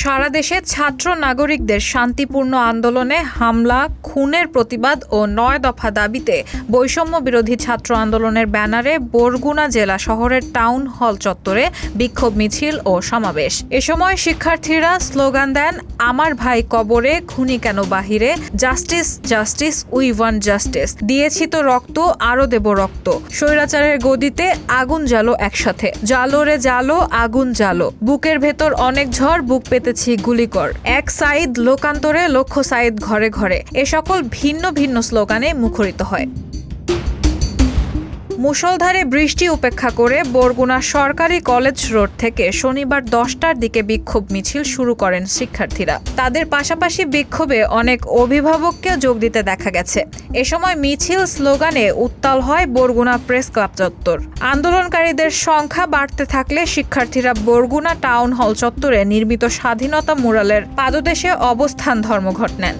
সারা দেশে ছাত্র নাগরিকদের শান্তিপূর্ণ আন্দোলনে হামলা, খুনের প্রতিবাদ ও ৯ দফা দাবিতে বৈষম্য বিরোধী ছাত্র আন্দোলনের ব্যানারে বরগুনা জেলা শহরের টাউন হল চত্বরে বিক্ষোভ মিছিল ও সমাবেশ। এ সময় শিক্ষার্থীরা স্লোগান দেন, আমার ভাই কবরে, খুনি কেন বাহিরে, justice justice we want justice, দিয়েছি তো রক্ত, আরো দেব রক্ত, স্বৈরাচারের গদিতে আগুন জ্বালো একসাথে, জালো রে জালো, আগুন জ্বালো, বুকের ভেতর অনেক ঝড়, বুক পেতেছি গুলিকর, এক সাইদ লোকান্তরে লক্ষ সাইদ ঘরে ঘরে, এ সকল ভিন্ন ভিন্ন স্লোগানে মুখরিত হয়। মুষলধারে বৃষ্টি উপেক্ষা করে বরগুনা সরকারি কলেজ রোড থেকে শনিবার 10টার দিকে বিক্ষোভ মিছিল শুরু করেন শিক্ষার্থীরা। তাদের পাশাপাশি বিক্ষোভে অনেক অভিভাবককে যোগ দিতে দেখা গেছে। এ সময় মিছিল স্লোগানে উত্তাল হয় বরগুনা প্রেস ক্লাব চত্বর। আন্দোলনকারীদের সংখ্যা বাড়তে থাকলে শিক্ষার্থীরা বরগুনা টাউন হল চত্বরে নির্মিত স্বাধীনতা মুরালের পাদদেশে অবস্থান ধর্মঘট নেন।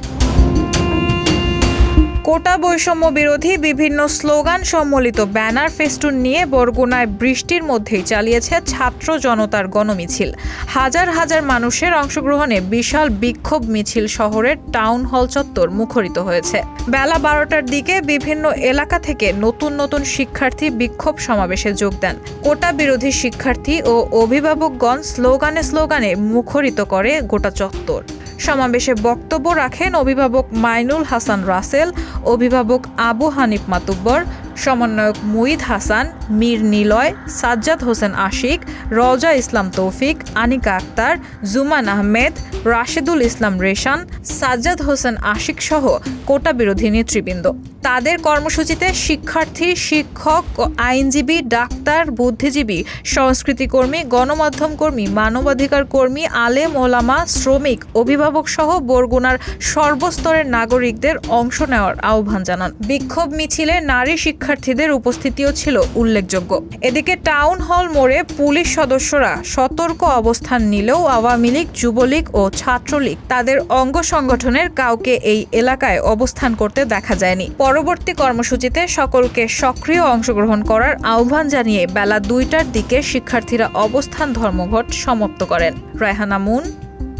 কোটা বৈষম্য বিরোধী বিভিন্ন স্লোগান সম্বলিত ব্যানার ফেস্টুন নিয়ে বরগুনায় বৃষ্টির মধ্যেই চালিয়েছে ছাত্র জনতার গণমিছিল। হাজার হাজার মানুষের অংশগ্রহণে বিশাল বিক্ষোভ মিছিল শহরের টাউন হল চত্বর মুখরিত হয়েছে। বেলা 12টার দিকে বিভিন্ন এলাকা থেকে নতুন নতুন শিক্ষার্থী বিক্ষোভ সমাবেশে যোগ দেন। কোটা বিরোধী শিক্ষার্থী ও অভিভাবকগণ স্লোগানে স্লোগানে মুখরিত করে গোটা চত্বর। সমাবেশে বক্তব্য রাখেন অভিভাবক মাইনুল হাসান রাসেল, অভিভাবক আবু হানিফ মাতুব্বর, সমন্বয়ক মুইদ হাসান, মীর নিলয়, সাজ্জাদ হোসেন আশিক, রওজা ইসলাম তৌফিক, আনিকা আক্তার, জুমান আহমেদ, রাশেদুল ইসলাম রেশান, সাজ্জাদ হোসেন আশিক সহ কোটা বিরোধী নেতৃবৃন্দ। তাদের কর্মসূচিতে শিক্ষার্থী, শিক্ষক, আইনজীবী, ডাক্তার, বুদ্ধিজীবী, সংস্কৃতিকর্মী, গণমাধ্যম কর্মী, মানবাধিকার কর্মী, আলেম ওলামা, শ্রমিক, অভিভাবক সহ বরগুনার সর্বস্তরের নাগরিকদের অংশ নেওয়ার আহ্বান জানান। বিক্ষোভ মিছিলে নারী শিক্ষার্থীদের উপস্থিতিও ছিল উল্লেখযোগ্য। এদিকে টাউন হল মোড়ে পুলিশ সদস্যরা সতর্ক অবস্থান নিলেও আওয়ামী লীগ, যুবলীগ ও ছাত্রলীগ তাদের অঙ্গ সংগঠনের কাউকে এই এলাকায় অবস্থান করতে দেখা যায়নি। পরবর্তী কর্মসূচিতে সকলকে সক্রিয় অংশগ্রহণ করার আহ্বান জানিয়ে বেলা 2টার দিকে শিক্ষার্থীরা অবস্থান ধর্মঘট সমাপ্ত করেন। রায়হানা মুন,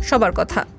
সবার কথা।